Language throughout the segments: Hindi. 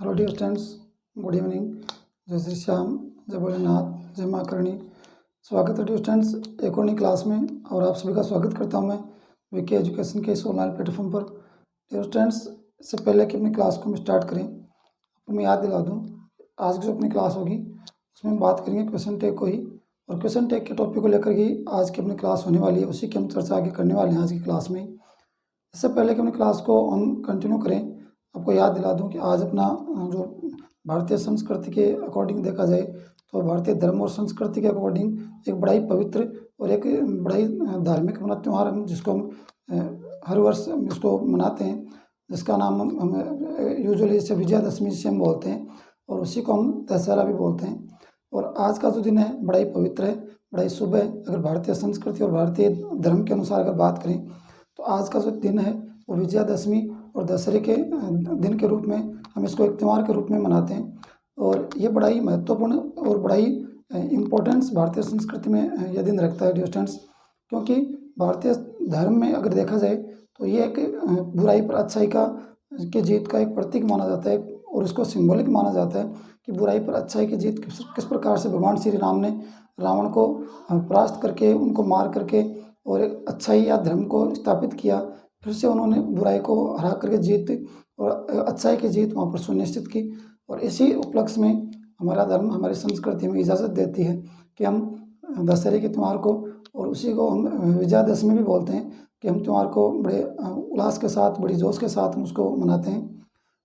Hello dear students, good evening. जय श्री श्याम, जय भोलेनाथ, जय माँ करणी। स्वागत है डियर स्टूडेंट्स एक और नई क्लास में, और आप सभी का स्वागत करता हूँ मैं विके एजुकेशन के इस ऑनलाइन प्लेटफॉर्म पर। डियर स्टूडेंट्स, इससे पहले कि अपनी क्लास को हम स्टार्ट करें, आपको मैं याद दिला दूँ, आज की जो अपनी क्लास होगी उसमें हम बात करेंगे क्वेश्चन टैग को ही, और क्वेश्चन टैग के टॉपिक को लेकर ही आज की अपनी क्लास होने वाली है। उसी की हम चर्चा आगे करने वाले हैं आज की क्लास में। इससे पहले कि अपनी क्लास को हम कंटिन्यू करें, आपको याद दिला दूं कि आज अपना जो भारतीय संस्कृति के अकॉर्डिंग देखा जाए तो भारतीय धर्म और संस्कृति के अकॉर्डिंग एक बड़ा ही पवित्र और एक बड़ा ही धार्मिक अपना त्यौहार हम जिसको हम हर वर्ष इसको मनाते हैं, जिसका नाम हम यूजुअली इसे विजयादशमी से हम बोलते हैं, और उसी को हम दशहरा भी बोलते हैं। और आज का जो दिन है बड़ा ही पवित्र है, बड़ा ही शुभ है। अगर भारतीय संस्कृति और भारतीय धर्म के अनुसार अगर बात करें तो आज का जो दिन है वो विजयादशमी और दशहरे के दिन के रूप में हम इसको एक त्यौहार के रूप में मनाते हैं। और ये बड़ा ही महत्वपूर्ण और बड़ा ही इम्पोर्टेंस भारतीय संस्कृति में यह दिन रखता है डियर स्टूडेंट्स, क्योंकि भारतीय धर्म में अगर देखा जाए तो ये एक बुराई पर अच्छाई का की जीत का एक प्रतीक माना जाता है, और इसको सिंबॉलिक माना जाता है कि बुराई पर अच्छाई की जीत किस प्रकार से भगवान श्री राम ने रावण को परास्त करके, उनको मार करके और एक अच्छाई या धर्म को स्थापित किया। फिर से उन्होंने बुराई को हरा करके जीत और अच्छाई की जीत वहाँ पर सुनिश्चित की। और इसी उपलक्ष्य में हमारा धर्म, हमारी संस्कृति में इजाज़त देती है कि हम दशहरे के त्यौहार को, और उसी को हम विजयादशमी भी बोलते हैं, कि हम त्यौहार को बड़े उल्लास के साथ, बड़ी जोश के साथ हम उसको मनाते हैं।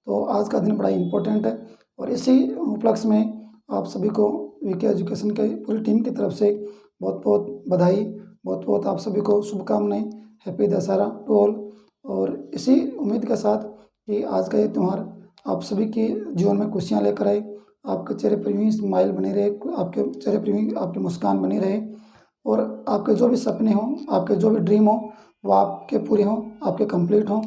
तो आज का दिन बड़ा इम्पोर्टेंट है, और इसी उपलक्ष्य में आप सभी को विके एजुकेशन के पूरी टीम की तरफ से बहुत बहुत बधाई, बहुत बहुत आप सभी को शुभकामनाएं। Happy Dussehra to all. और इसी उम्मीद के साथ कि आज का ये त्यौहार आप सभी के जीवन में खुशियाँ लेकर आए, आपके चेहरे पर यूँ ही स्माइल बनी रहे, आपके चेहरे पर यूँ ही आपकी मुस्कान बनी रहे, और आपके जो भी सपने हों, आपके जो भी ड्रीम हो वो आपके पूरे हों, आपके कंप्लीट हों।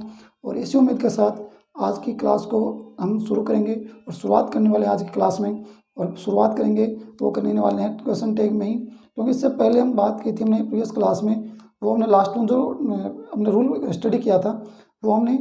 और इसी उम्मीद के साथ आज की क्लास को हम शुरू करेंगे, और शुरुआत करने वाले आज की क्लास में, और शुरुआत करेंगे वो करने वाले हैं क्वेश्चन टैग में ही, क्योंकि इससे पहले हम बात की थी हमने प्रीवियस क्लास में, वो हमने लास्ट में जो हमने रूल स्टडी किया था, वो हमने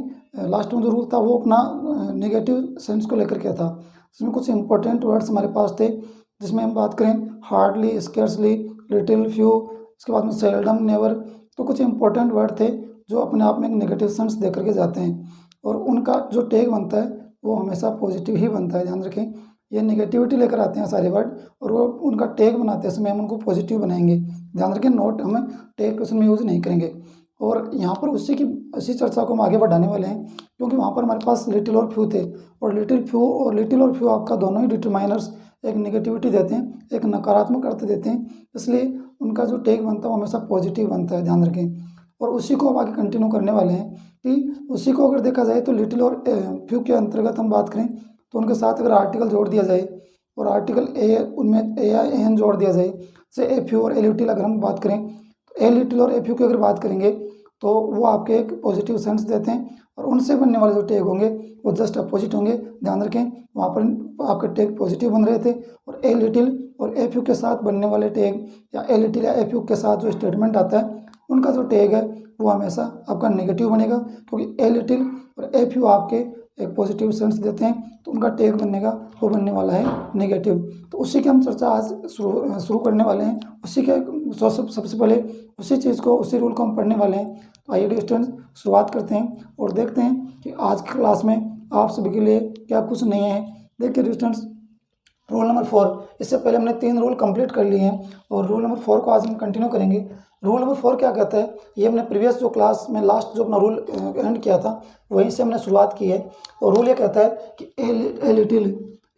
लास्ट में जो रूल था वो अपना नेगेटिव सेंस को लेकर किया था। इसमें कुछ इंपॉर्टेंट वर्ड्स हमारे पास थे, जिसमें हम बात करें हार्डली, स्केर्सली, लिटिल, फ्यू, इसके बाद में सेल्डम, नेवर। तो कुछ इंपॉर्टेंट वर्ड थे जो अपने आप में एक नेगेटिव सेंस दे करके जाते हैं, और उनका जो टैग बनता है वो हमेशा पॉजिटिव ही बनता है। ध्यान रखें, ये नेगेटिविटी लेकर आते हैं सारे वर्ड, और वो उनका टैग बनाते हैं समय हम उनको पॉजिटिव बनाएंगे। ध्यान रखें, नोट हम टैग क्वेश्चन में यूज़ नहीं करेंगे। और यहाँ पर उसी चर्चा को हम आगे बढ़ाने वाले हैं, क्योंकि वहाँ पर हमारे पास लिटिल और फ्यू थे, और लिटिल और फ्यू आपका दोनों ही डिटरमाइनर्स एक नेगेटिविटी देते हैं, एक नकारात्मक अर्थ देते हैं, इसलिए उनका जो टैग बनता है वो हमेशा पॉजिटिव बनता है। ध्यान रखें, और उसी को हम आगे कंटिन्यू करने वाले हैं कि उसी को अगर देखा जाए तो लिटिल और फ्यू के अंतर्गत हम बात करें तो उनके साथ अगर आर्टिकल जोड़ दिया जाए, और आर्टिकल ए उनमें ए या एन जोड़ दिया जाए, जैसे ए फ्यू और ए लिटिल अगर हम बात करें तो ए लिटिल और ए फ्यू की अगर बात करेंगे तो वो आपके एक पॉजिटिव सेंस देते हैं, और उनसे बनने वाले जो टैग होंगे वो जस्ट अपोजिट होंगे। ध्यान रखें, वहाँ पर आपके टैग पॉजिटिव बन रहे थे, और ए लिटिल और ए फ्यू के साथ बनने वाले टैग, या ए लिटिल या ए फ्यू के साथ जो स्टेटमेंट आता है उनका जो टैग है वो हमेशा आपका नेगेटिव बनेगा, क्योंकि ए लिटिल और ए फ्यू आपके एक पॉजिटिव सेंस देते हैं, तो उनका टैग बनने बनने वाला है नेगेटिव। तो उसी की हम चर्चा आज शुरू करने वाले हैं। उसी के सबसे पहले उसी चीज़ को, उसी रूल को हम पढ़ने वाले हैं। तो आइए स्टूडेंट्स शुरुआत करते हैं और देखते हैं कि आज की क्लास में आप सभी के लिए क्या कुछ नहीं है। देखिए स्टूडेंट्स, रूल नंबर 4, इससे पहले हमने 3 रूल कंप्लीट कर लिए हैं, और रूल नंबर 4 को आज हम कंटिन्यू करेंगे। रूल नंबर 4 क्या कहता है, ये हमने प्रीवियस जो क्लास में लास्ट जो अपना रूल एंड किया था वहीं से हमने शुरुआत की है। और रूल ये कहता है कि ए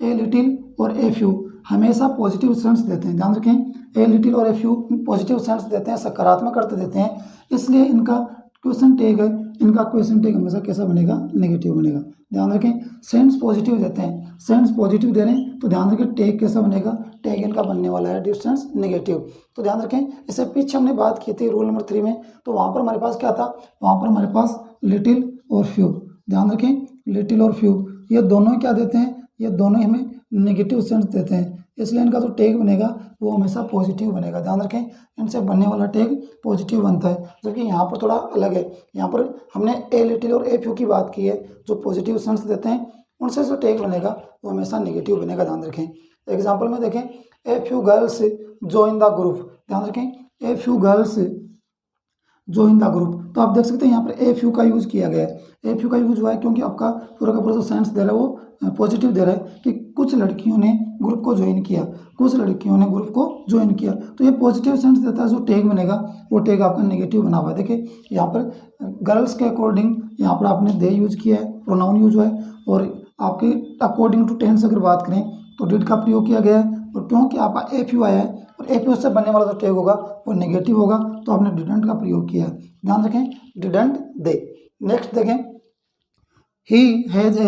लिटिल और ए फ्यू हमेशा पॉजिटिव सेंस देते हैं। ध्यान रखें, ए लिटिल और ए फ्यू पॉजिटिव सेंस देते हैं, सकारात्मक अर्थ देते हैं, इसलिए इनका क्वेश्चन टैग है, इनका क्वेश्चन टैग हमेशा कैसा बनेगा, नेगेटिव बनेगा। ध्यान रखें, सेंस पॉजिटिव देते हैं, सेंस पॉजिटिव दे रहे हैं, तो ध्यान रखें टैग कैसा बनेगा, टैग इनका बनने वाला है डिस्टेंस नेगेटिव। तो ध्यान रखें, इससे पीछे हमने बात की थी रूल नंबर 3 में, तो वहाँ पर हमारे पास क्या था, वहाँ पर हमारे पास लिटिल और फ्यू। ध्यान रखें, लिटिल और फ्यू ये दोनों क्या देते हैं, ये दोनों हमें नेगेटिव सेंस देते हैं, इसलिए इनका जो टैग बनेगा वो हमेशा पॉजिटिव बनेगा। ध्यान रखें, इनसे बनने वाला टैग पॉजिटिव बनता है, जबकि यहाँ पर थोड़ा अलग है। यहाँ पर हमने ए लिटिल और ए फ्यू की बात की है जो पॉजिटिव सेंस देते हैं, उनसे जो टेक बनेगा वो हमेशा नेगेटिव बनेगा, ध्यान रखें। एग्जाम्पल में देखें, ए few girls join the group, ध्यान रखें ए few girls join the group, तो आप देख सकते हैं यहाँ पर ए फ्यू का यूज़ किया गया है। ए फ्यू का यूज़ हुआ है क्योंकि आपका पूरा का पूरा जो सेंस दे रहा है वो पॉजिटिव दे रहा है कि कुछ लड़कियों ने ग्रुप को ज्वाइन किया, कुछ लड़कियों ने ग्रुप को ज्वाइन किया, तो ये पॉजिटिव सेंस देता है। जो टैग बनेगा वो टैग आपका नेगेटिव बना हुआ है। देखिए यहाँ पर गर्ल्स के अकॉर्डिंग यहाँ पर आपने दे यूज किया है, प्रोनाउन यूज हुआ है, और आपके अकॉर्डिंग टू टेंस अगर बात करें तो डिड का प्रयोग किया गया है। और क्योंकि आपका ए फ्यू आया है और ए फ्यू से बनने वाला जो टैग होगा वो नेगेटिव होगा, तो आपने डिडंट का प्रयोग किया है, ध्यान रखें, डिडंट दे। नेक्स्ट देखें, he has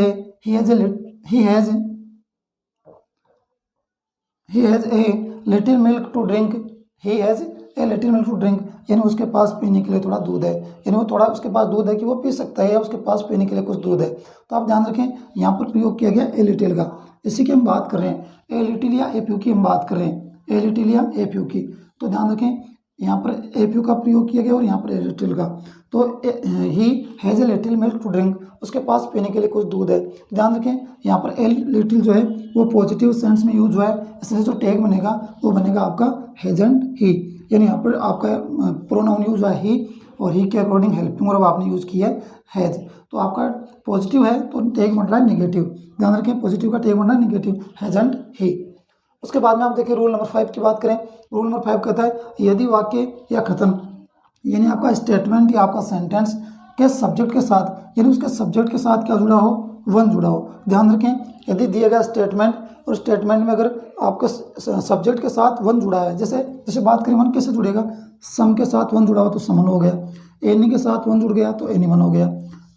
a little milk to drink, he has a little milk to drink, यानी उसके पास पीने के लिए थोड़ा दूध है, यानी वो थोड़ा उसके पास दूध है कि वो पी सकता है, या उसके पास पीने के लिए कुछ दूध है। तो आप ध्यान रखें यहाँ पर प्रयोग किया गया ए लिटिल का, इसी की हम बात कर रहे हैं, ए लिटिल या ए फ्यू की हम बात कर रहे हैं, ए लिटिल या ए फ्यू की। तो ध्यान रखें यहाँ पर ए फ्यू का प्रयोग किया गया और यहाँ पर ए लिटिल का। तो he has a little milk to drink, उसके पास पीने के लिए कुछ दूध है। ध्यान रखें यहाँ पर ए लिटिल जो है वो पॉजिटिव सेंस में यूज हुआ है, इसलिए जो टैग बनेगा वो बनेगा आपका हैजंट ही, यानी यहाँ पर आपका प्रोनाउन यूज हुआ है ही, और ही के अकॉर्डिंग हेल्पिंग वर्ब आपने यूज किया है हैज। तो आपका पॉजिटिव है तो टैग बन रहा है नेगेटिव, ध्यान रखें पॉजिटिव का टैग बन रहा है नेगेटिव, हैजंट ही। उसके बाद में आप देखिए रूल नंबर 5 की बात करें। रूल नंबर 5 कहता है यदि वाक्य या कथन, यानी आपका स्टेटमेंट या आपका सेंटेंस के सब्जेक्ट के साथ, यानी उसके सब्जेक्ट के साथ क्या जुड़ा हो, वन जुड़ा हो। ध्यान रखें यदि दिया गया स्टेटमेंट और स्टेटमेंट में अगर आपका सब्जेक्ट के साथ वन जुड़ा है, जैसे बात करें वन कैसे जुड़ेगा, सम के साथ वन जुड़ा हो तो समन हो गया, एनी के साथ वन जुड़ गया तो एनी वन हो गया,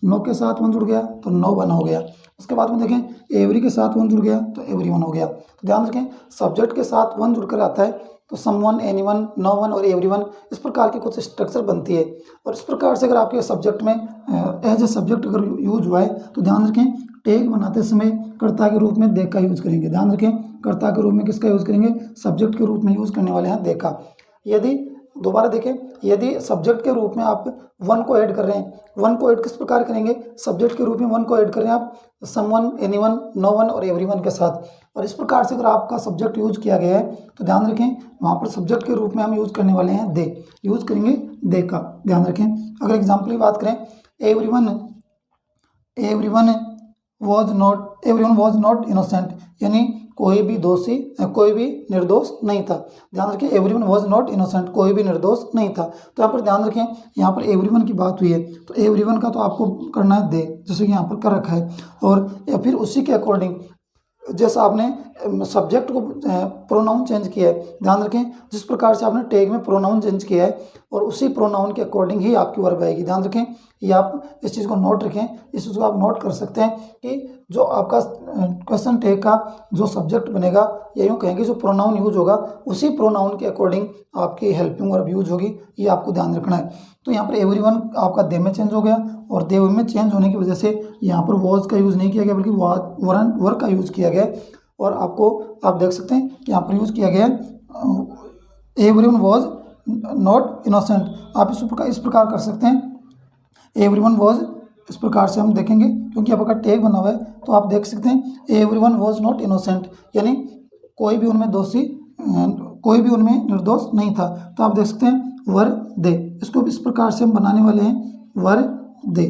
नो के साथ वन जुड़ गया तो नो वन हो गया। उसके बाद में देखें एवरी के साथ वन जुड़ गया तो एवरी वन हो गया। तो ध्यान रखें सब्जेक्ट के साथ वन जुड़कर आता है तो समवन, एनीवन, नो वन और एवरीवन, इस प्रकार की कुछ स्ट्रक्चर बनती है। और इस प्रकार से अगर आपके सब्जेक्ट में एज ए सब्जेक्ट अगर यूज हुआ है तो ध्यान रखें टैग बनाते समय कर्ता के रूप में दे का यूज करेंगे। ध्यान रखें कर्ता के रूप में किसका यूज करेंगे, सब्जेक्ट के रूप में यूज करने वाले हैं दे का। यदि दोबारा देखें यदि सब्जेक्ट के रूप में आप वन को ऐड कर रहे हैं, वन को ऐड किस प्रकार करेंगे, सब्जेक्ट के रूप में वन को ऐड कर रहे हैं आप समवन, एनीवन, नो वन और एवरीवन के साथ। और इस प्रकार से अगर आपका सब्जेक्ट यूज किया गया है तो ध्यान रखें वहाँ पर सब्जेक्ट के रूप में हम यूज करने वाले हैं दे, यूज करेंगे दे का, ध्यान रखें। अगर एग्जाम्पल की बात करें एवरीवन वॉज नॉट इनोसेंट, यानी कोई भी निर्दोष नहीं था। ध्यान रखें एवरीवन वॉज नॉट इनोसेंट, कोई भी निर्दोष नहीं था। तो यहाँ पर ध्यान रखें यहाँ पर एवरीवन की बात हुई है तो एवरीवन का तो आपको करना है दे, जैसे कि यहाँ पर कर रखा है, और या फिर उसी के अकॉर्डिंग जैसा आपने सब्जेक्ट को प्रोनाउन चेंज किया है। ध्यान रखें जिस प्रकार से आपने टैग में प्रोनाउन चेंज किया है और उसी प्रोनाउन के अकॉर्डिंग ही आपकी वर्ब आएगी। ध्यान रखें ये आप इस चीज़ को नोट रखें, इस चीज़ को आप नोट कर सकते हैं कि जो आपका क्वेश्चन टैग का जो सब्जेक्ट बनेगा या यूँ कहेंगे जो प्रोनाउन यूज होगा उसी प्रोनाउन के अकॉर्डिंग आपकी हेल्पिंग वर्ब यूज होगी, ये आपको ध्यान रखना है। तो यहाँ पर एवरीवन आपका दे में चेंज हो गया और दे में चेंज होने की वजह से यहाँ पर वॉज का यूज़ नहीं किया गया बल्कि वर का यूज़ किया गया। और आप देख सकते हैं कि यहाँ पर यूज़ किया गया एवरीवन वॉज नॉट इनोसेंट। आप इस प्रकार कर सकते हैं एवरीवन वॉज, इस प्रकार से हम देखेंगे क्योंकि आपका टैग बना हुआ है तो आप देख सकते हैं एवरीवन वॉज नॉट इनोसेंट, यानी कोई भी उनमें निर्दोष नहीं था। तो आप देख सकते हैं वर दे, इसको भी इस प्रकार से हम बनाने वाले हैं वर दे,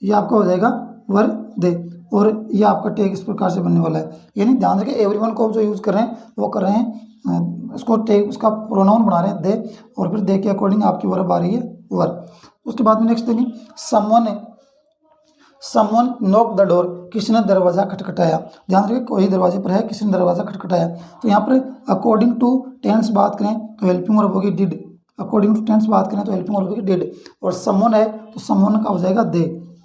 ये आपका हो जाएगा वर दे, और ये आपका टैग इस प्रकार से बनने वाला है। यानी ध्यान रखें एवरीवन को जो यूज़ कर रहे हैं वो कर रहे हैं उसको टैग उसका प्रोनाउन बना रहे हैं दे, और फिर दे के अकॉर्डिंग आपकी वर्ब आ रही है वर। उसके बाद में नेक्स्ट देखिए समवन नॉक द डोर, किसी ने दरवाज़ा खटखटाया। ध्यान रखिए कोई दरवाजे पर है, किसी ने दरवाज़ा खटखटाया। तो यहाँ पर अकॉर्डिंग टू टेंस बात करें तो हेल्पिंग वर्ब होगी डिड, अकॉर्डिंग टू टेंस बात करें तो हेल्पिंग वर्ब होगी डिड, और समवन है तो समवन का हो जाएगा दे,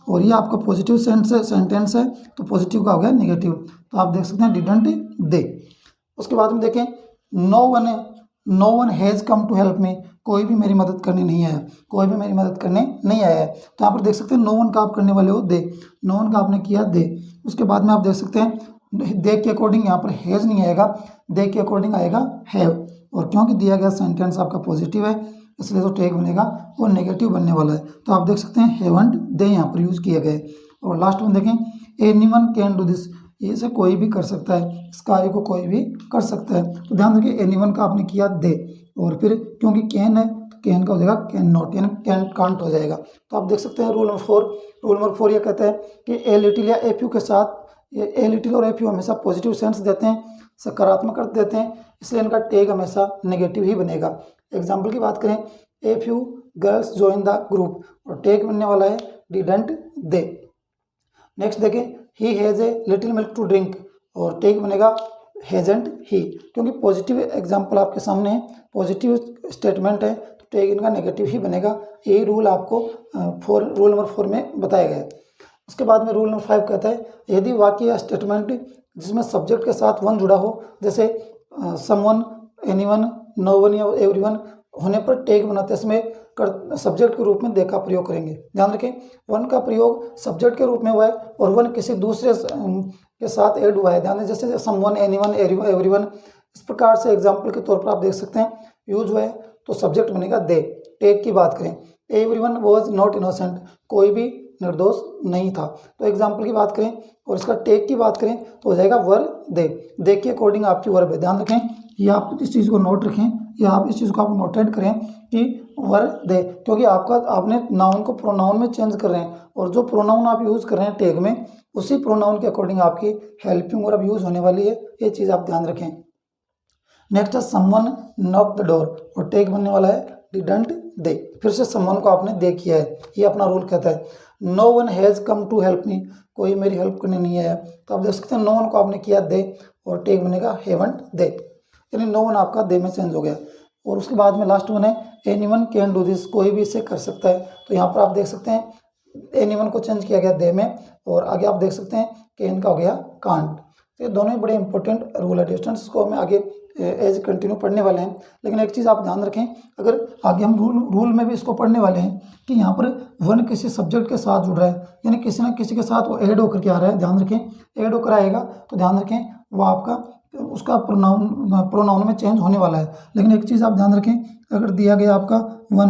और ये आपका पॉजिटिव सेंटेंस है तो पॉजिटिव का हो गया नेगेटिव। तो आप देख सकते हैं डिडंट दे। उसके बाद में देखें no one has come to help me, कोई भी मेरी मदद करने नहीं आया, कोई भी मेरी मदद करने नहीं आया है। तो यहाँ पर देख सकते हैं नो वन का आप करने वाले हो दे, नो वन का आपने किया दे। उसके बाद में आप देख सकते हैं दे के अकॉर्डिंग यहाँ पर हैज़ नहीं आएगा, दे के अकॉर्डिंग आएगा हैव, और क्योंकि दिया गया सेंटेंस आपका पॉजिटिव है इसलिए जो टैग बनेगा वो नेगेटिव बनने वाला है। तो आप देख सकते हैं हैवंट दे यहाँ पर यूज़ किया गया है। और लास्ट में देखें एनीवन कैन डू दिस, इसे कोई भी कर सकता है, इस कार्य को कोई भी कर सकता है। तो ध्यान रखिए एनीवन का आपने किया दे, और फिर क्योंकि कैन है तो कैन का हो जाएगा कैन नॉट, यानी कैन कांट हो जाएगा। तो आप देख सकते हैं रूल नंबर 4 ये कहता है कि ए लिटिल या ए फ्यू के साथ, ये ए लिटिल और ए फ्यू हमेशा पॉजिटिव सेंस देते हैं, सकारात्मक अर्थ देते हैं, इसलिए इनका टेग हमेशा नेगेटिव ही बनेगा। एग्जाम्पल की बात करें, a few girls join the group, और टेग बनने वाला है डिडंट दे। नेक्स्ट देखें he has a little milk to drink, और टेग बनेगा हैजंट ही, क्योंकि पॉजिटिव एग्जाम्पल आपके सामने है, पॉजिटिव स्टेटमेंट है, तो टेग इनका नेगेटिव ही बनेगा। यही रूल आपको रूल नंबर 4 में बताया गया है। उसके बाद में रूल नंबर 5 कहता है यदि वाक्य या स्टेटमेंट जिसमें सब्जेक्ट के साथ वन जुड़ा हो, जैसे समवन, एनीवन, नोवन या एवरीवन होने पर टेग बनाते समय सब्जेक्ट के रूप में दे का प्रयोग करेंगे। ध्यान रखें वन का प्रयोग सब्जेक्ट के रूप में हुआ है और वन किसी दूसरे के साथ ऐड हुआ है। ध्यान दें जैसे समवन, एनीवन, एवरीवन, इस प्रकार से एग्जाम्पल के तौर पर आप देख सकते हैं यूज हुआ है, तो सब्जेक्ट बनेगा दे। टेग की बात करें, एवरीवन वॉज नॉट इनोसेंट, कोई भी निर्दोष नहीं था। तो एग्जाम्पल की बात करें और इसका टेग की बात करें तो हो जाएगा वर दे के अकॉर्डिंग आपकी वर्ब है। ध्यान रखें ये आप इस चीज़ को नोट रखें, या आप इस चीज़ को आप नोटेड करें कि वर दे, क्योंकि आपने नाउन को प्रोनाउन में चेंज कर रहे हैं, और जो प्रोनाउन आप यूज़ कर रहे हैं टेग में, उसी प्रोनाउन के अकॉर्डिंग आपकी हेल्पिंग वर्ब यूज़ होने वाली है, ये चीज़ आप ध्यान रखें। नेक्स्ट है समवन नॉक द डोर, और टेग बनने वाला है डिडंट दे, फिर से समवन को आपने दे किया है, ये अपना रूल कहता है। No one has come to help me, कोई मेरी हेल्प करने नहीं आया, तो आप देख सकते हैं नो वन को आपने किया दे, और टेग बनेगा हेवंट दे, यानी नो वन आपका दे में चेंज हो गया। और उसके बाद में लास्ट वन है एनीवन कैन डू दिस, कोई भी इसे कर सकता है, तो यहाँ पर आप देख सकते हैं एनीवन को चेंज किया गया दे में, और आगे आप देख सकते हैं कैन का हो गया कांट। तो ये दोनों ही बड़े इंपॉर्टेंट रूल है डिस्टेंस, इसको हमें आगे एज कंटिन्यू पढ़ने वाले हैं। लेकिन एक चीज़ आप ध्यान रखें, अगर आगे हम रूल में भी इसको पढ़ने वाले हैं कि यहाँ पर वन किसी सब्जेक्ट के साथ जुड़ रहा है, यानी किसी न किसी के साथ वो ऐड होकर के आ रहा है। ध्यान रखें ऐड होकर आएगा तो ध्यान रखें वो आपका उसका प्रोनाउन में चेंज होने वाला है। लेकिन एक चीज़ आप ध्यान रखें, अगर दिया गया आपका वन,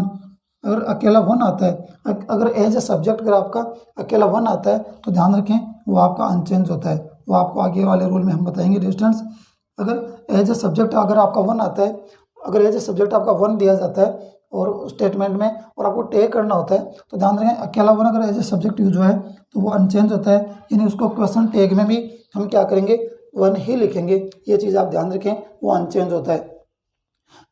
अगर अकेला वन आता है, अगर एज ए सब्जेक्ट अगर आपका अकेला वन आता है तो ध्यान रखें वो आपका अनचेंज होता है, वो आपको आगे वाले रूल में हम बताएंगे डिस्टेंस। अगर एज ए सब्जेक्ट अगर आपका वन आता है, अगर एज ए सब्जेक्ट आपका वन दिया जाता है और स्टेटमेंट में, और आपको टेक करना होता है, तो ध्यान रखें अकेला वन अगर एज ए सब्जेक्ट यूज हुआ है तो वो अनचेंज होता है, यानी उसको क्वेश्चन टेग में भी हम क्या करेंगे, वन ही लिखेंगे। ये चीज़ आप ध्यान रखें, वो अनचेंज होता है।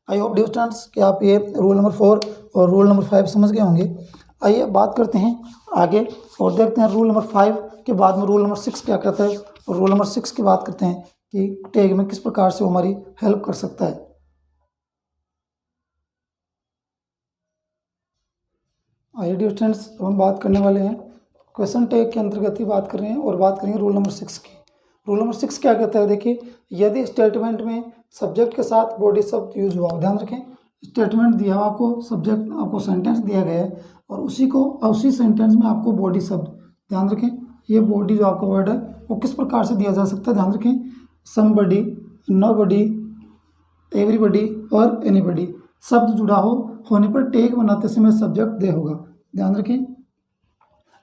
आई होप डियर स्टूडेंट्स कि आप ये रूल नंबर 4 और रूल नंबर 5 समझ गए होंगे। आइए बात करते हैं आगे और देखते हैं रूल नंबर 5 के बाद में रूल नंबर 6 क्या कहता है, और रूल नंबर 6 की बात करते हैं कि टेग में किस प्रकार से वो हमारी हेल्प कर सकता है। आइए डियर स्टूडेंट्स हम बात करने वाले हैं क्वेश्चन टेग के अंतर्गत ही बात कर रहे हैं, और बात करेंगे रूल नंबर 6 की। रूल नंबर 6 क्या कहता है, देखिए यदि स्टेटमेंट में सब्जेक्ट के साथ बॉडी शब्द यूज हुआ हो, ध्यान रखें स्टेटमेंट दिया हुआ आपको, सब्जेक्ट आपको सेंटेंस दिया गया है और उसी सेंटेंस में आपको बॉडी शब्द, ध्यान रखें ये बॉडी जो आपका वर्ड है वो किस प्रकार से दिया जा सकता है। ध्यान रखें समबडी, नोबडी, एवरीबडी और एनीबडी शब्द जुड़ा होने पर टेग बनाते समय सब्जेक्ट दे होगा। ध्यान रखें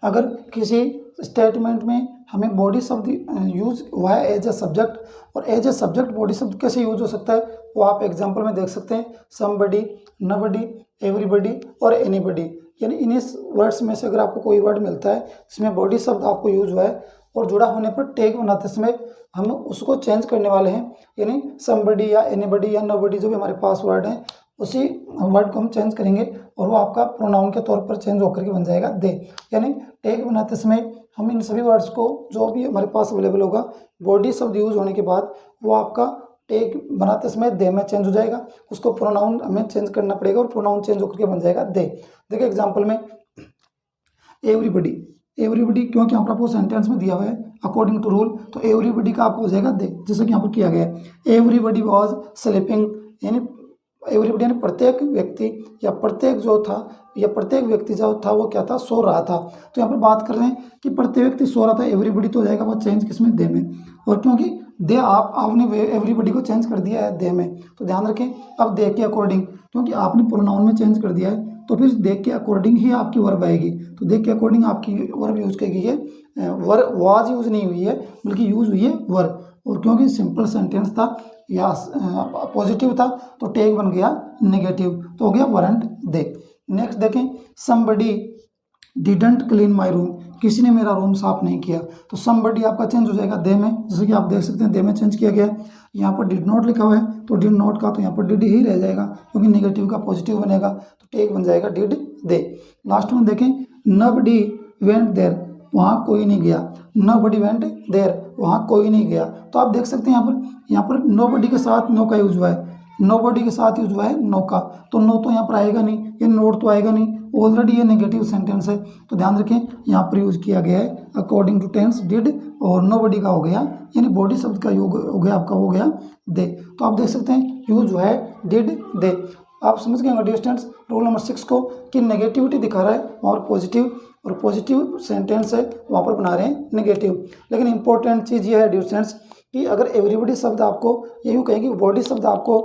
अगर किसी स्टेटमेंट में हमें बॉडी शब्द यूज हुआ है एज ए सब्जेक्ट, और एज ए सब्जेक्ट बॉडी शब्द कैसे यूज हो सकता है वो आप एग्जांपल में देख सकते हैं, समबडी, नोबडी, एवरीबडी और एनीबडी, यानी इन्हीं वर्ड्स में से अगर आपको कोई वर्ड मिलता है जिसमें बॉडी शब्द आपको यूज हुआ है और जुड़ा होने पर टेग बनाते समय हम उसको चेंज करने वाले हैं, यानी समबडी या एनीबडी या नोबडी जो भी हमारे पास वर्ड हैं उसी वर्ड को हम चेंज करेंगे और वो आपका प्रोनाउन के तौर पर चेंज होकर के बन जाएगा दे। यानी टेग बनाते समय हम इन सभी वर्ड्स को जो भी हमारे पास अवेलेबल होगा बॉडी शब्द यूज होने के बाद वो आपका टेग बनाते समय दे में चेंज हो जाएगा, उसको प्रोनाउन हमें चेंज करना पड़ेगा और प्रोनाउन चेंज होकर के बन जाएगा दे। देखिए एग्जाम्पल में एवरीबडी, एवरीबडी क्योंकि यहाँ पर आपको सेंटेंस में दिया हुआ है अकॉर्डिंग टू रूल, तो एवरीबडी का आपको हो जाएगा दे, जैसे कि यहाँ पर किया गया है एवरीबडी वॉज स्लीपिंग, यानी एवरीबडी यानी प्रत्येक व्यक्ति या प्रत्येक जो था या प्रत्येक व्यक्ति जो था वो क्या था, सो रहा था। तो यहाँ पर बात कर रहे हैं कि प्रत्येक व्यक्ति सो रहा था, एवरीबडी तो हो जाएगा वो चेंज किसमें, दे में, और क्योंकि दे आपने एवरीबडी को चेंज कर दिया है दे में, तो ध्यान रखें अब दे के अकॉर्डिंग क्योंकि आपने प्रोनाउन में चेंज कर दिया है तो फिर देख के अकॉर्डिंग ही आपकी वर्ब आएगी। तो देख के अकॉर्डिंग आपकी वर्ब यूज़ की गई है, वर्ब वाज यूज़ नहीं हुई है बल्कि यूज़ हुई है वर्ब। और क्योंकि सिंपल सेंटेंस था या पॉजिटिव था तो टेग बन गया नेगेटिव, तो हो गया वरंट दे। नेक्स्ट देखें, somebody didn't clean my room, किसी ने मेरा रूम साफ नहीं किया। तो समबडी आपका चेंज हो जाएगा दे में, जैसे कि आप देख सकते हैं दे में चेंज किया गया है। यहाँ पर डिड नॉट लिखा हुआ है तो डिड नॉट का तो यहाँ पर डिड ही रह जाएगा क्योंकि नेगेटिव का पॉजिटिव बनेगा, तो टेक बन जाएगा डिड दे। लास्ट में देखें, नबडी वेंट देयर, वहाँ कोई नहीं गया। नबडी वेंट देयर, वहाँ कोई नहीं गया। तो आप देख सकते हैं यहाँ पर नोबडी के साथ नो का यूज हुआ है, नोबडी के साथ यूज हुआ है नो का, तो नो तो यहाँ पर आएगा नहीं, ये नोट तो आएगा नहीं, ऑलरेडी ये नेगेटिव सेंटेंस है। तो ध्यान रखें यहाँ पर यूज किया गया है अकॉर्डिंग टू टेंस डिड, और नोबडी का हो गया यानी बॉडी शब्द का योग हो गया आपका, हो गया दे। तो आप देख सकते हैं यूज जो है डिड दे। आप समझ गए डियर स्टूडेंट्स रूल नंबर 6 को कि नेगेटिविटी दिखा रहा है वहाँ पर पॉजिटिव, और पॉजिटिव सेंटेंस है वहाँ पर बना रहे हैं नेगेटिव। लेकिन इंपॉर्टेंट चीज़ ये है डियर स्टूडेंट्स कि अगर एवरीबडी शब्द आपको ये यूँ कहेंगे बॉडी शब्द आपको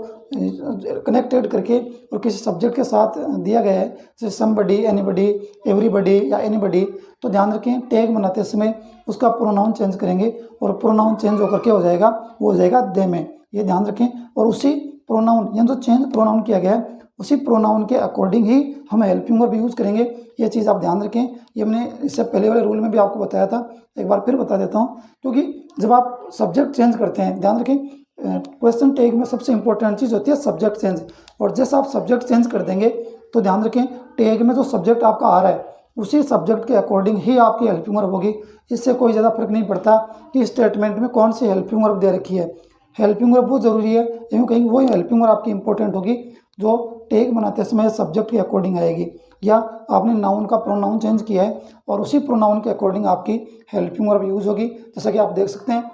कनेक्टेड करके और किसी सब्जेक्ट के साथ दिया गया है, जैसे समबडी, एनीबडी, एवरीबडी या एनीबडी, तो ध्यान रखें टैग बनाते समय उसका प्रोनाउन चेंज करेंगे और प्रोनाउन चेंज होकर के हो जाएगा, वो हो जाएगा दे में, ये ध्यान रखें। और उसी प्रोनाउन यानी जो चेंज प्रोनाउन किया गया है उसी प्रोनाउन के अकॉर्डिंग ही हम हेल्पिंग वर्ब यूज़ करेंगे, ये चीज़ आप ध्यान रखें। ये मैंने इससे पहले वाले रूल में भी आपको बताया था, एक बार फिर बता देता हूँ, क्योंकि जब आप सब्जेक्ट चेंज करते हैं, ध्यान रखें क्वेश्चन टैग में सबसे इंपॉर्टेंट चीज़ होती है सब्जेक्ट चेंज, और जैसे आप सब्जेक्ट चेंज कर देंगे तो ध्यान रखें टैग में जो सब्जेक्ट आपका आ रहा है उसी सब्जेक्ट के अकॉर्डिंग ही आपकी हेल्पिंग वर्ब होगी। इससे कोई ज़्यादा फर्क नहीं पड़ता कि स्टेटमेंट में कौन सी हेल्पिंग वर्ब दे रखी है, हेल्पिंग वर्ब बहुत ज़रूरी है, यूँ कहीं वही हेल्पिंग वर्ब आपकी इंपॉर्टेंट होगी जो टैग बनाते समय सब्जेक्ट के अकॉर्डिंग आएगी, या आपने नाउन का प्रोनाउन चेंज किया है और उसी प्रोनाउन के अकॉर्डिंग आपकी हेल्पिंग वर्ब यूज़ होगी। जैसा कि आप देख सकते हैं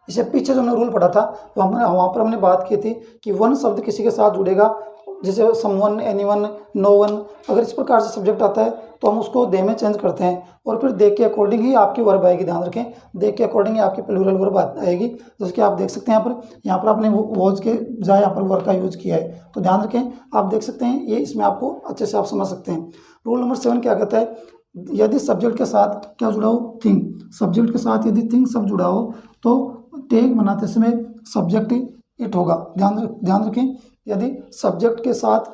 इससे पीछे जो हमने रूल पढ़ा था तो वहाँ पर हमने बात की थी कि वन शब्द किसी के साथ जुड़ेगा, जैसे समवन, एनीवन, नो वन, अगर इस प्रकार से सब्जेक्ट आता है तो हम उसको दे में चेंज करते हैं और फिर दे के अकॉर्डिंग ही आपकी वर्ब आएगी। ध्यान रखें दे के अकॉर्डिंग ही आपकी प्लूरल वर्ब आएगी। जैसे कि आप देख सकते हैं यहाँ पर आपने वॉज के बजाय यहाँ पर वर्ब का यूज़ किया है, तो ध्यान रखें आप देख सकते हैं ये इसमें आपको अच्छे से आप समझ सकते हैं। रूल नंबर 7 क्या कहता है, यदि सब्जेक्ट के साथ क्या जुड़ा हो, थिंग, सब्जेक्ट के साथ यदि थिंग सब जुड़ा हो तो टैग बनाते समय सब्जेक्ट इट होगा। ध्यान रखें यदि सब्जेक्ट के साथ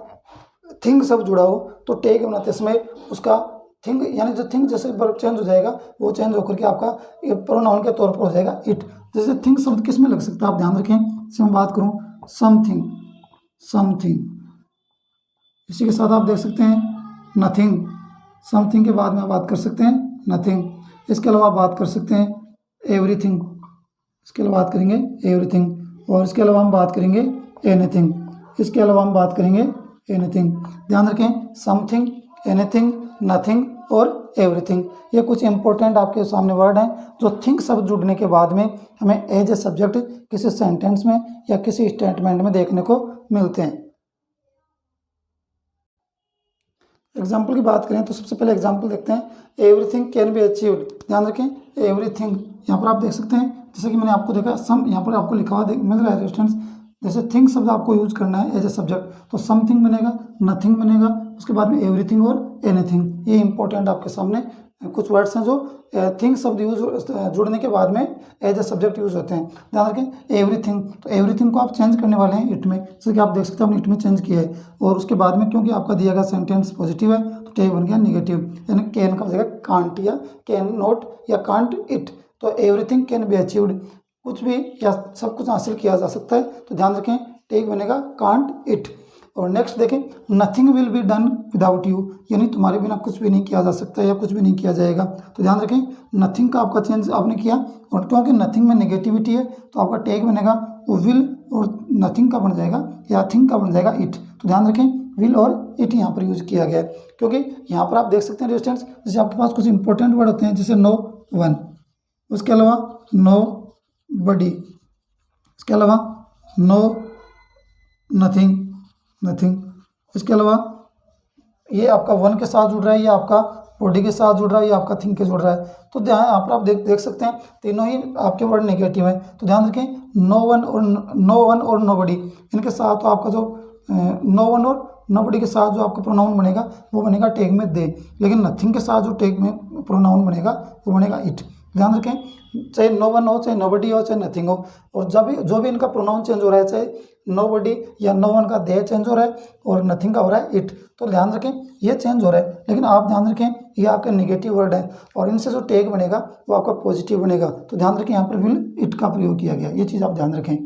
थिंग सब जुड़ा हो तो टैग बनाते समय उसका थिंग यानी जो थिंग जैसे वर्ब चेंज हो जाएगा वो चेंज होकर के आपका प्रोनाउन के तौर पर हो जाएगा इट। जैसे थिंग शब्द किस में लग सकता है आप ध्यान रखें, जैसे मैं बात करूँ समथिंग, समथिंग, इसी के साथ आप देख सकते हैं नथिंग, समथिंग के बाद में आप बात कर सकते हैं नथिंग। इसके अलावा आप बात कर सकते हैं एवरीथिंग, इसके अलावा बात करेंगे एवरीथिंग, और इसके अलावा हम बात करेंगे एनीथिंग, इसके अलावा हम बात करेंगे एनीथिंग। ध्यान रखें समथिंग, एनीथिंग, नथिंग और एवरीथिंग, ये कुछ इंपॉर्टेंट आपके सामने वर्ड हैं जो थिंग शब्द जुड़ने के बाद में हमें एज ए सब्जेक्ट किसी सेंटेंस में या किसी स्टेटमेंट में देखने को मिलते हैं। एग्जाम्पल की बात करें तो सबसे पहले एग्जाम्पल देखते हैं, एवरीथिंग कैन बी अचीव्ड। ध्यान रखें एवरीथिंग, यहाँ पर आप देख सकते हैं जैसे कि मैंने आपको देखा सम, यहाँ पर आपको लिखा हुआ मिल रहा है रेफरेंस, जैसे थिंग शब्द आपको यूज करना है एज ए सब्जेक्ट तो समथिंग बनेगा, नथिंग बनेगा, उसके बाद में एवरीथिंग और एनीथिंग। ये इंपॉर्टेंट आपके सामने कुछ वर्ड्स हैं जो थिंग शब्द यूज जुड़ने के बाद में एज ए सब्जेक्ट यूज होते हैं। ध्यान रखें एवरीथिंग, तो एवरीथिंग को आप चेंज करने वाले हैं इट में, जैसे कि आप देख सकते हैं आपने इट में चेंज किया है, और उसके बाद में क्योंकि आपका दिया गया सेंटेंस पॉजिटिव है तो टैग बन गया नेगेटिव, यानी कैन का बजेगा कांट या कैन नॉट या कांट इट। तो एवरीथिंग कैन बी अचीव्ड, कुछ भी या सब कुछ हासिल किया जा सकता है, तो ध्यान रखें टैग बनेगा कांट इट। और नेक्स्ट देखें nothing will be done without you, यानी तुम्हारे बिना कुछ भी नहीं किया जा सकता या कुछ भी नहीं किया जाएगा। तो ध्यान रखें नथिंग का आपका चेंज आपने किया, और क्योंकि नथिंग में नेगेटिविटी है तो आपका टैग बनेगा वो विल और नथिंग का बन जाएगा या थिंग का बन जाएगा इट। तो ध्यान रखें विल और इट यहाँ पर यूज किया गया है, क्योंकि यहाँ पर आप देख सकते हैं स्टूडेंट्स जैसे आपके पास कुछ इंपॉर्टेंट वर्ड होते हैं जैसे नो वन, उसके अलावा नो बडी, इसके अलावा नो नथिंग, नथिंग, इसके अलावा ये आपका वन के साथ जुड़ रहा है, ये आपका बॉडी के साथ जुड़ रहा है, ये आपका थिंग के जुड़ रहा है। तो यहाँ पर आप देख सकते हैं तीनों ही आपके वर्ड नेगेटिव है, तो ध्यान रखें नो वन और नो बडी, इनके साथ तो आपका जो नो वन और नोबडी के साथ जो आपका प्रोनाउन बनेगा वो बनेगा टेग में दे, लेकिन नथिंग के साथ जो टेग में प्रोनाउन बनेगा वो बनेगा इट। ध्यान रखें, चाहे नो वन हो, चाहे नोबडी हो, चाहे नथिंग हो, और जब भी जो भी इनका प्रोनाउन चेंज हो रहा है, चाहे नोबडी या नो वन का दे चेंज हो रहा है और नथिंग का हो रहा है इट, तो ध्यान रखें ये चेंज हो रहा है, लेकिन आप ध्यान रखें ये आपका नेगेटिव वर्ड है और इनसे जो टेग बनेगा वो आपका पॉजिटिव बनेगा। तो ध्यान रखें यहाँ पर विल इट का प्रयोग किया गया, ये चीज़ आप ध्यान रखें।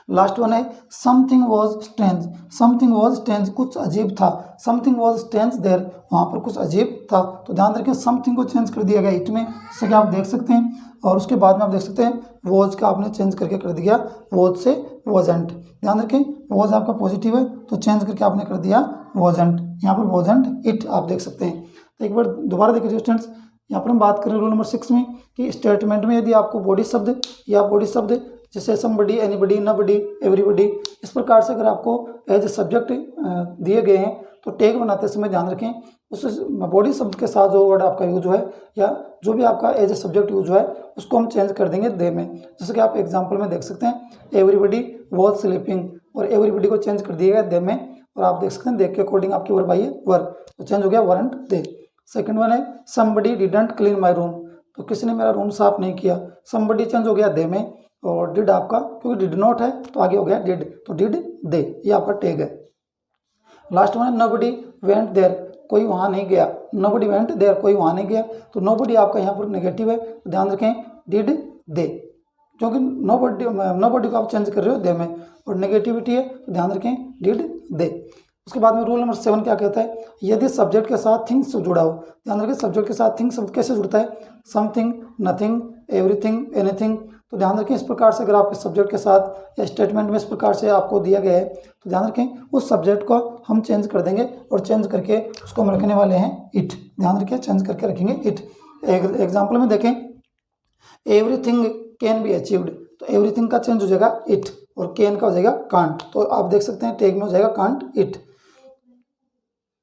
लास्ट वन है something was strange. Something was strange, कुछ अजीब था। समथिंग वॉज स्ट्रेंज देयर, वहाँ पर कुछ अजीब था। तो ध्यान रखें समथिंग को चेंज कर दिया गया इट में, जैसे कि आप देख सकते हैं, और उसके बाद में आप देख सकते हैं वॉज का आपने चेंज करके कर दिया वॉज से वॉजेंट। ध्यान रखें वॉज आपका पॉजिटिव है तो चेंज करके आपने कर दिया वॉजेंट, यहाँ पर वॉजेंट इट आप देख सकते हैं। तो एक बार दोबारा देखिए स्टूडेंट्स, यहाँ पर हम बात करें रूल नंबर 6 में कि स्टेटमेंट में यदि आपको बॉडी शब्द या बॉडी शब्द जैसे समबडी, एनीबडी, नबडी, एवरीबडी, इस प्रकार से अगर आपको एज ए सब्जेक्ट दिए गए हैं तो टैग बनाते समय ध्यान रखें उस बॉडी शब्द के साथ जो वर्ड आपका यूज है या जो भी आपका एज ए सब्जेक्ट यूज है उसको हम चेंज कर देंगे दे में। जैसे कि आप एग्जाम्पल में देख सकते हैं एवरीबडी वॉज स्लीपिंग, और एवरीबडी को चेंज कर दिया गया दे में, और आप देख सकते हैं दे के अकॉर्डिंग आपकी वर्ब आई है वर, तो चेंज हो गया वरंट दे। सेकंड वन है somebody didn't clean my room, तो किसी ने मेरा रूम साफ नहीं किया। समबडी चेंज हो गया दे में, और डिड आपका क्योंकि डिड नॉट है तो आगे हो गया डिड, तो डिड दे, ये आपका टैग है। लास्ट वन है नोबडी वेंट देयर, कोई वहाँ नहीं गया। नोबडी वेंट देयर, कोई वहाँ नहीं गया, तो नोबडी आपका यहाँ पर नेगेटिव है, तो ध्यान रखें डिड दे, क्योंकि नोबडी को आप चेंज कर रहे हो दे में और नेगेटिविटी है, तो ध्यान रखें डिड दे। उसके बाद में रूल नंबर 7 क्या कहता है, यदि सब्जेक्ट के साथ थिंग्स जुड़ा हो। ध्यान रखें सब्जेक्ट के साथ थिंग्स शब्द कैसे जुड़ता है, समथिंग, नथिंग, एवरीथिंग, एनीथिंग, तो ध्यान रखें इस प्रकार से अगर आपके सब्जेक्ट के साथ या स्टेटमेंट में इस प्रकार से आपको दिया गया है तो ध्यान रखें उस सब्जेक्ट को हम चेंज कर देंगे और चेंज करके उसको हम रखने वाले हैं इट। ध्यान रखें चेंज करके रखेंगे इट। एग्जाम्पल में देखें एवरीथिंग कैन बी अचीव्ड, तो एवरीथिंग का चेंज हो जाएगा इट और कैन का हो जाएगा कांट, तो आप देख सकते हैं टैग में हो जाएगा कांट इट।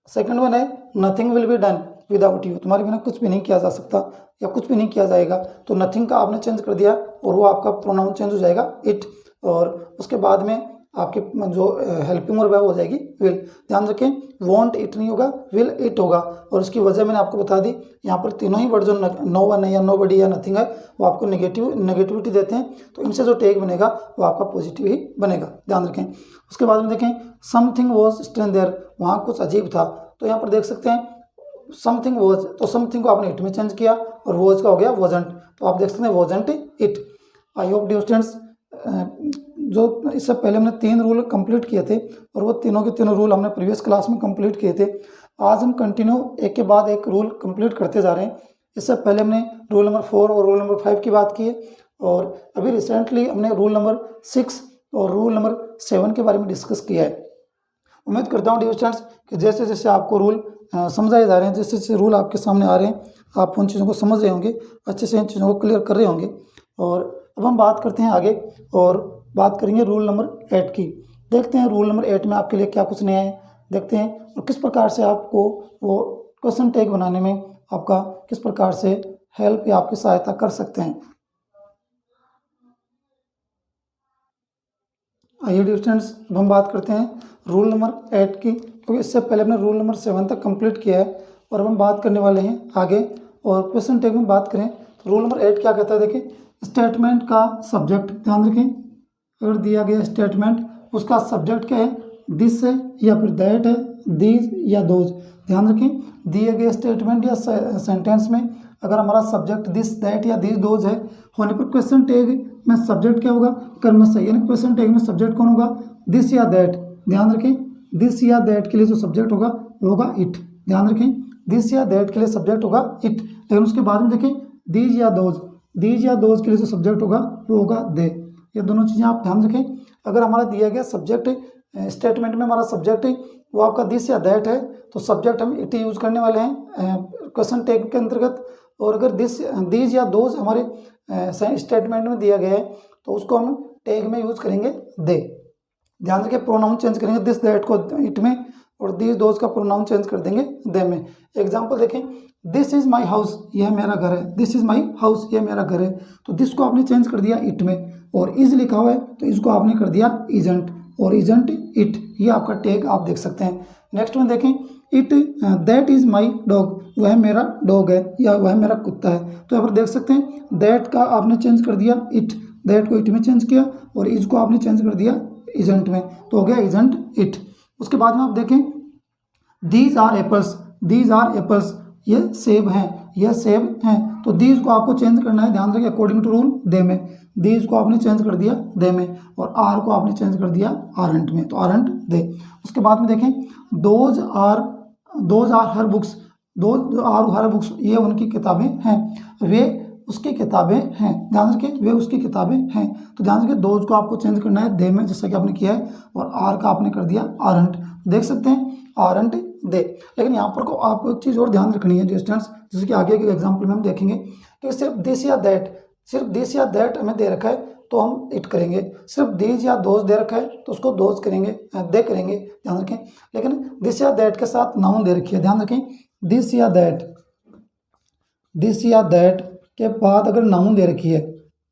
सेकंड वन है nothing will be done without you, तुम्हारे बिना कुछ भी नहीं किया जा सकता या कुछ भी नहीं किया जाएगा, तो नथिंग का आपने चेंज कर दिया और वो आपका प्रोनाउन चेंज हो जाएगा इट, और उसके बाद में आपके जो हेल्पिंग वर्ब है वो हो जाएगी विल। ध्यान रखें वॉन्ट इट नहीं होगा विल इट होगा, और उसकी वजह मैंने आपको बता दी, यहाँ पर तीनों ही वर्ड जो नो वन है या नो बडी या नथिंग है वो आपको नेगेटिविटी देते हैं, तो इनसे जो टैग बनेगा वो आपका पॉजिटिव ही बनेगा। ध्यान रखें। उसके बाद में देखें समथिंग वॉज स्ट्रेंज देयर, वहाँ कुछ अजीब था, तो यहाँ पर देख सकते हैं समथिंग वॉज, तो समथिंग को आपने इट में चेंज किया और वॉज का हो गया वॉजेंट, तो आप देख सकते हैं wasn't it. I hope dear students जो इससे पहले हमने 3 रूल कंप्लीट किए थे और वो तीनों के तीनों रूल हमने प्रीवियस क्लास में कंप्लीट किए थे। आज हम कंटिन्यू एक के बाद एक रूल कंप्लीट करते जा रहे हैं। इससे पहले हमने रूल नंबर 4 और रूल नंबर 5 की बात की है, और अभी रिसेंटली हमने रूल नंबर 6 और रूल नंबर 7 के बारे में डिस्कस किया है। उम्मीद करता हूँ डियर स्टूडेंट्स कि जैसे जैसे आपको रूल समझाए जा रहे हैं, जैसे जैसे रूल आपके सामने आ रहे हैं, आप उन चीज़ों को समझ रहे होंगे, अच्छे से इन चीज़ों को क्लियर कर रहे होंगे। और अब हम बात करते हैं आगे और बात करेंगे रूल नंबर 8 की। देखते हैं रूल नंबर 8 में आपके लिए क्या कुछ नया है, देखते हैं और किस प्रकार से आपको वो क्वेश्चन टैग बनाने में आपका किस प्रकार से हेल्प या आपकी सहायता कर सकते हैं। आइए डियर स्टूडेंट्स अब हम बात करते हैं रूल नंबर 8 की, क्योंकि इससे पहले हमने रूल नंबर 7 तक कंप्लीट किया है और अब हम बात करने वाले हैं आगे। और क्वेश्चन टैग में बात करें तो रूल नंबर 8 क्या कहता है, देखिए स्टेटमेंट का सब्जेक्ट, ध्यान रखें अगर दिया गया स्टेटमेंट उसका सब्जेक्ट क्या है, दिस है या फिर दैट है, दीज या दोज। ध्यान रखें दिए गए स्टेटमेंट या सेंटेंस में अगर हमारा सब्जेक्ट दिस, दैट या दीज, दोज है होने पर क्वेश्चन टैग में सब्जेक्ट क्या होगा, कर्मश, यानी क्वेश्चन टैग में सब्जेक्ट कौन होगा, दिस या दैट। ध्यान रखें दिस या दैट के लिए जो सब्जेक्ट होगा वो होगा इट। ध्यान रखें दिस या दैट के लिए सब्जेक्ट होगा इट, लेकिन उसके बाद में देखें दीज या दोज, दीज या दोज के लिए जो सब्जेक्ट होगा वो होगा दे। ये दोनों चीज़ें आप ध्यान रखें। अगर हमारा दिया गया सब्जेक्ट स्टेटमेंट में हमारा सब्जेक्ट वो आपका दिस या दैट है तो सब्जेक्ट हम इट यूज़ करने वाले हैं क्वेश्चन टैग के अंतर्गत, और अगर दीज या दोज हमारे स्टेटमेंट में दिया गया है तो उसको हम टैग में यूज़ करेंगे दे। ध्यान रखें प्रोनाउन चेंज करेंगे दिस दैट को इट में और दीज दोज का प्रोनाउन चेंज कर देंगे दे में। एग्जाम्पल देखें दिस इज़ माई हाउस, यह मेरा घर है, दिस इज़ माई हाउस, यह मेरा घर है, तो दिस को आपने चेंज कर दिया इट में, और इज लिखा हुआ है तो इसको आपने कर दिया इजंट, और इजंट इट, ये आपका टैग आप देख सकते हैं। नेक्स्ट में देखें, it that is my dog, वह मेरा डॉग है या वह मेरा कुत्ता है। तो यहाँ पर देख सकते हैं दैट का आपने चेंज कर दिया इट, दैट को इट में चेंज किया और इज को आपने चेंज कर दिया इजंट में, तो हो गया इजंट इट। उसके बाद में आप देखें these are apples, these are apples, ये सेब हैं, यह सेब हैं। तो दीज को आपको चेंज करना है, ध्यान रखिए अकॉर्डिंग टू रूल दे में, दीज को आपने चेंज कर दिया दे में और आर को आपने चेंज कर दिया आरंट में, तो आरंट दे। उसके बाद में देखें those are her books, those are her books, ये उनकी किताबें हैं, वे उसकी किताबें हैं, ध्यान रखिए वे उसकी किताबें हैं। तो ध्यान रखिए दोज को आपको चेंज करना है दे में, जैसा कि आपने किया है, और आर का आपने कर दिया आरंट, देख सकते हैं आरंट दे। लेकिन यहाँ पर को आपको एक चीज़ और ध्यान रखनी है स्टूडेंट्स, जैसे कि आगे के एग्जाम्पल में हम देखेंगे कि सिर्फ दिस या दैट, सिर्फ दिस या दैट हमें दे रखा है तो हम इट करेंगे, सिर्फ दीज या दोज दे रखा है तो उसको दोज करेंगे, दे करेंगे, ध्यान रखें। लेकिन दिस या दैट के साथ नाउन दे रखी है, ध्यान रखें दिस या दैट, दिस या दैट के बाद अगर नाउन दे रखी है,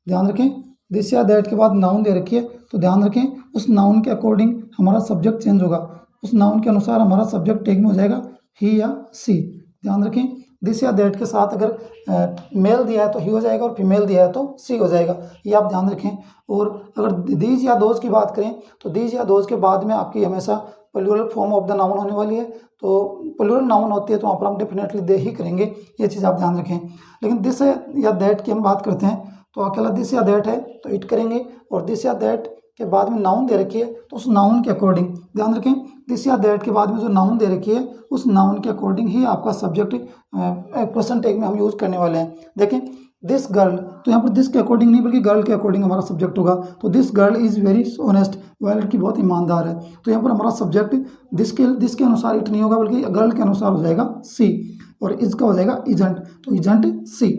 ध्यान रखें दिस या दैट के बाद नाउन दे रखी है तो ध्यान रखें उस नाउन के अकॉर्डिंग हमारा सब्जेक्ट चेंज होगा, उस नाउन के अनुसार हमारा सब्जेक्ट टैग में हो जाएगा ही या सी। ध्यान रखें दिस या दैट के साथ अगर मेल दिया है तो ही हो जाएगा और फीमेल दिया है तो सी हो जाएगा, ये आप ध्यान रखें। और अगर दीज या दोज की बात करें तो दीज या दोज के बाद में आपकी हमेशा plural form of the noun होने वाली है, तो प्लूरल नाउन होती है तो वहाँ पर हम डेफिनेटली दे ही करेंगे, ये चीज़ आप ध्यान रखें। लेकिन दिस या दैट की हम बात करते हैं तो अकेला दिस या दैट है तो इट करेंगे, और दिस या दैट के बाद में नाउन दे रखी है तो उस नाउन के अकॉर्डिंग, ध्यान रखें दिस या दैट के बाद में जो नाउन दे रखी है उस नाउन के अकॉर्डिंग ही आपका सब्जेक्ट क्वेश्चन टैग में हम यूज़ करने वाले हैं। देखें दिस गर्ल, तो यहाँ पर दिस के अकॉर्डिंग नहीं बल्कि गर्ल के अकॉर्डिंग हमारा सब्जेक्ट होगा, तो this girl is very honest, वह लड़की बहुत ईमानदार है। तो यहाँ पर हमारा सब्जेक्ट दिस के अनुसार इट नहीं होगा बल्कि गर्ल के अनुसार हो जाएगा सी, और इसका हो जाएगा इजेंट, तो इजेंट सी।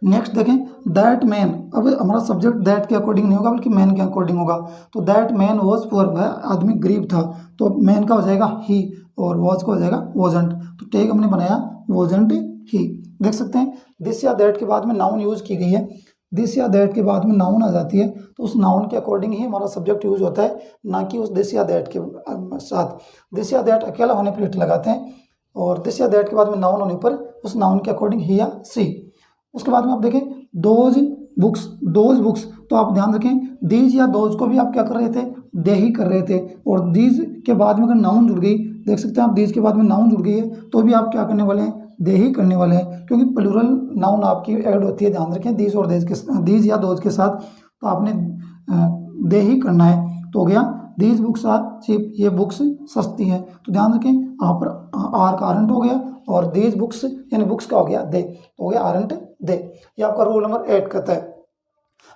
नेक्स्ट देखें दैट मैन, अब हमारा सब्जेक्ट दैट के अकॉर्डिंग नहीं होगा बल्कि मैन के अकॉर्डिंग होगा, तो दैट मैन वॉज पुअर, वह आदमी गरीब था, तो मैन का हो जाएगा ही और वॉज का हो जाएगा वॉजंट, तो टैग हमने बनाया वॉजंट ही। देख सकते हैं दिस या दैट के बाद में नाउन यूज़ की गई है, दिस या दैट के बाद में नाउन आ जाती है तो उस नाउन के अकॉर्डिंग ही हमारा सब्जेक्ट यूज होता है, ना कि उस दिस या दैट के साथ। दिस या दैट अकेला होने पर इट लगाते हैं और दिस या दैट के बाद में नाउन होने पर उस नाउन के अकॉर्डिंग ही या सी। उसके बाद में आप देखें दोज बुक्स, तो आप ध्यान रखें दीज या दोज को भी आप क्या कर रहे थे, दे ही कर रहे थे, और दीज के बाद में अगर नाउन जुड़ गई, देख सकते हैं आप दीज के बाद में नाउन जुड़ गई है तो भी आप क्या करने वाले हैं, दे ही करने वाले हैं, क्योंकि प्लूरल नाउन आपकी ऐड होती है, ध्यान रखें दीज और दीज या दोज के साथ, तो आपने दे ही करना है। तो हो गया दीज बुक्स आर चीप, ये बुक्स सस्ती हैं, तो ध्यान रखें यहाँ पर आर का आरंट हो गया और दीज बुक्स यानी बुक्स का हो गया दे, तो हो गया आरंट दे। ये आपका रूल नंबर 8 कहता है।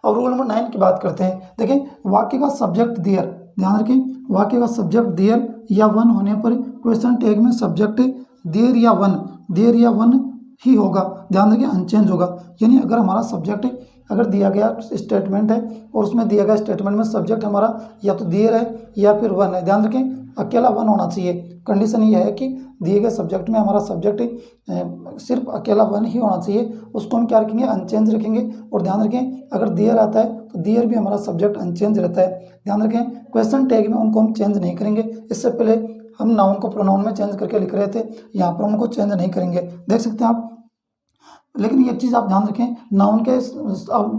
अब रूल नंबर 9 की बात करते हैं। देखें वाक्य का सब्जेक्ट देयर, ध्यान रखें वाक्य का सब्जेक्ट देयर या वन होने पर क्वेश्चन टैग में सब्जेक्ट देयर या वन ही होगा, ध्यान रखें अनचेंज होगा। यानी अगर हमारा सब्जेक्ट अगर दिया गया स्टेटमेंट है और उसमें दिया गया स्टेटमेंट में सब्जेक्ट हमारा या तो देयर है या फिर वन है, ध्यान रखें अकेला वन होना चाहिए। कंडीशन ये है कि दिए गए सब्जेक्ट में हमारा सब्जेक्ट सिर्फ अकेला वन ही होना चाहिए, उसको हम क्या रखेंगे, अनचेंज रखेंगे। और ध्यान रखें अगर देयर आता है तो देयर भी हमारा सब्जेक्ट अनचेंज रहता है, ध्यान रखें क्वेश्चन टैग में उनको हम चेंज नहीं करेंगे। इससे पहले हम नाउन को प्रोनाउन में चेंज करके लिख रहे थे, यहाँ पर उनको चेंज नहीं करेंगे, देख सकते हैं आप। लेकिन एक चीज़ आप ध्यान रखें नाउन के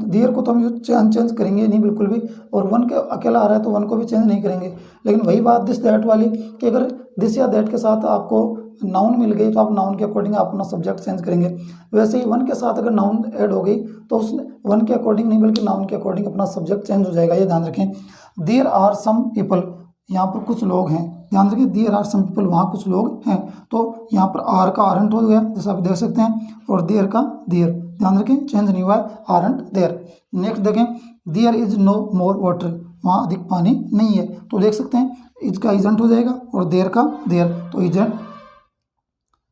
देयर को तो हम चेंज करेंगे नहीं बिल्कुल भी, और वन के अकेला आ रहा है तो वन को भी चेंज नहीं करेंगे। लेकिन वही बात दिस दैट वाली कि अगर दिस या दैट के साथ आपको नाउन मिल गई तो आप नाउन के अकॉर्डिंग आप अपना सब्जेक्ट चेंज करेंगे। वैसे ही वन के साथ अगर नाउन ऐड हो गई तो उस वन के अकॉर्डिंग नहीं बल्कि नाउन के अकॉर्डिंग अपना सब्जेक्ट चेंज हो जाएगा, ये ध्यान रखें। देयर आर सम पीपल, यहाँ पर कुछ लोग हैं, ध्यान रखिए देयर आर सम पीपल, वहाँ कुछ लोग हैं, तो यहाँ पर आर का आरंट हो गया जैसा आप देख सकते हैं, और देयर का देयर, ध्यान रखें चेंज नहीं हुआ है, आरंट देयर। नेक्स्ट देखें there is no more water, वहाँ अधिक पानी नहीं है, तो देख सकते हैं इज का इजेंट हो जाएगा और देयर का देयर, तो इजेंट।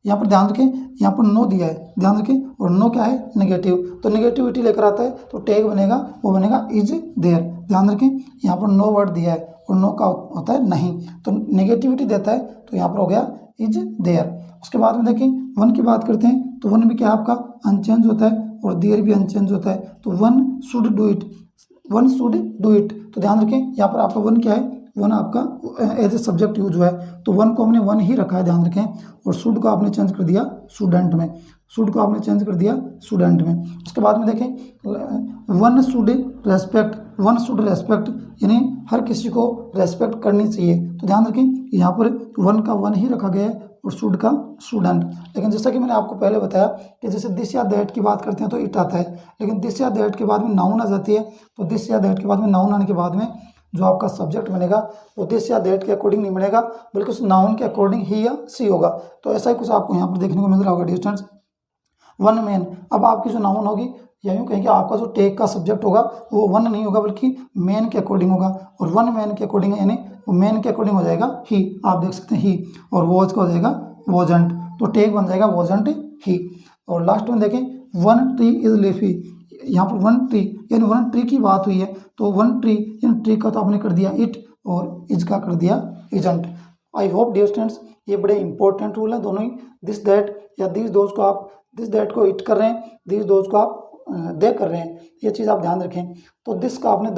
यहाँ पर ध्यान रखें यहाँ पर नो दिया है, ध्यान रखें, और नो क्या है नेगेटिव, तो नेगेटिविटी लेकर आता है तो टैग बनेगा वो बनेगा इज देयर, ध्यान रखें यहाँ पर नो वर्ड दिया है और नो का होता है नहीं, तो नेगेटिविटी देता है तो यहाँ पर हो गया इज देयर। उसके बाद में देखिए वन की बात करते हैं तो वन भी क्या आपका अनचेंज होता है और देयर भी अनचेंज होता है, तो one should do it, one should do it, तो ध्यान रखें यहाँ पर आपका वन क्या है वन आपका एज ए सब्जेक्ट यूज हुआ है, तो वन को हमने वन ही रखा है, ध्यान रखें। और शुड को आपने चेंज कर दिया स्टूडेंट में, शुड को आपने चेंज कर दिया स्टूडेंट में। उसके बाद में देखें वन शुड रेस्पेक्ट, यानी हर किसी को रेस्पेक्ट करनी चाहिए। तो ध्यान रखें यहाँ पर वन का वन ही रखा गया है और शुड का स्टूडेंट। लेकिन जैसा कि मैंने आपको पहले बताया कि जैसे दिस या दैट की बात करते हैं तो इट आता है, लेकिन दिस या दैट के बाद में नाउन आ जाती है, तो दिस या दैट के बाद में नाउन आने के बाद में जो आपका सब्जेक्ट बनेगा वो दिस या दैट के अकॉर्डिंग नहीं बनेगा, बल्कि उस नाउन के अकॉर्डिंग ही या सी होगा। तो ऐसा ही कुछ आपको यहाँ पर देखने को मिल रहा होगा डियर स्टूडेंट्स। वन मैन, अब आपकी जो नाउन होगी या यूँ कहें कि आपका जो टेक का सब्जेक्ट होगा वो वन नहीं होगा बल्कि मैन के अकॉर्डिंग होगा, और वन मैन के अकॉर्डिंग यानी मैन के अकॉर्डिंग हो जाएगा ही, आप देख सकते हैं ही, और वॉज का हो जाएगा वॉजंट, तो टेक बन जाएगा वॉजंट ही। और लास्ट में देखें वन ट्री इज लीफी, यहाँ पर वन ट्री यानी वन ट्री की बात हुई है, तो वन ट्री यानी ट्री का तो आपने कर दिया इट और इज का कर दिया isn't. I hope dear students ये बड़े इंपॉर्टेंट रूल हैं दोनों ही, दिस दैट या दिस दोज को आप दिस दैट को इट कर रहे हैं, दिस दोज को आप दे कर रहे हैं, ये चीज़ आप ध्यान रखें। तो दिस का आपने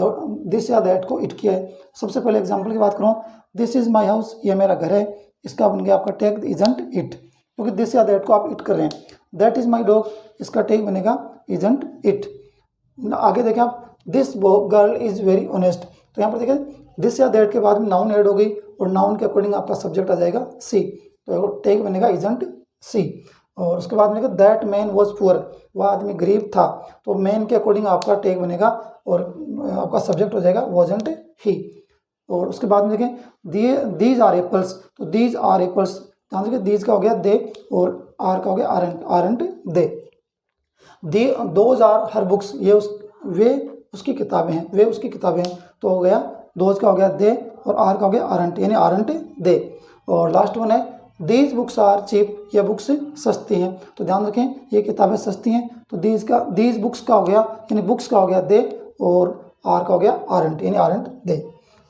दिस या दैट को इट किया है। सबसे पहले एग्जांपल की बात करूँ, दिस इज़ माय हाउस, ये मेरा घर है, इसका बन गया आपका टेक इजंट इट, क्योंकि दिस या दैट को आप इट कर रहे हैं। दैट इज़ माय डॉग, इसका टेक बनेगा इजंट इट। आगे देखें आप, this girl is very honest, तो यहाँ पर देखें दिस या दैट के बाद में नाउन ऐड हो गई और नाउन के अकॉर्डिंग आपका सब्जेक्ट आ जाएगा सी, तो टेक बनेगा इजंट सी। और उसके बाद में दैट मैन वॉज पुअर, वह आदमी गरीब था, तो मैन के अकॉर्डिंग आपका टेक बनेगा और आपका सब्जेक्ट हो जाएगा वॉजंट ही। और उसके बाद में देखें दीज आर एप्पल्स, तो दीज आर एप्पल्स, ध्यान रखिए दीज का हो गया दे और आर का हो गया aren't they. Those are her books, ये वे उसकी किताबें हैं, वे उसकी किताबें हैं, तो हो गया दोज का हो गया दे और आर का हो गया आरंट यानी आरंट दे। और लास्ट वन है दीज बुक्स आर चीप, ये बुक्स सस्ती हैं, तो ध्यान रखें ये किताबें सस्ती हैं, तो दीज बुक्स का हो गया यानी बुक्स का हो गया दे और आर का हो गया आरंट यानी आरंट दे।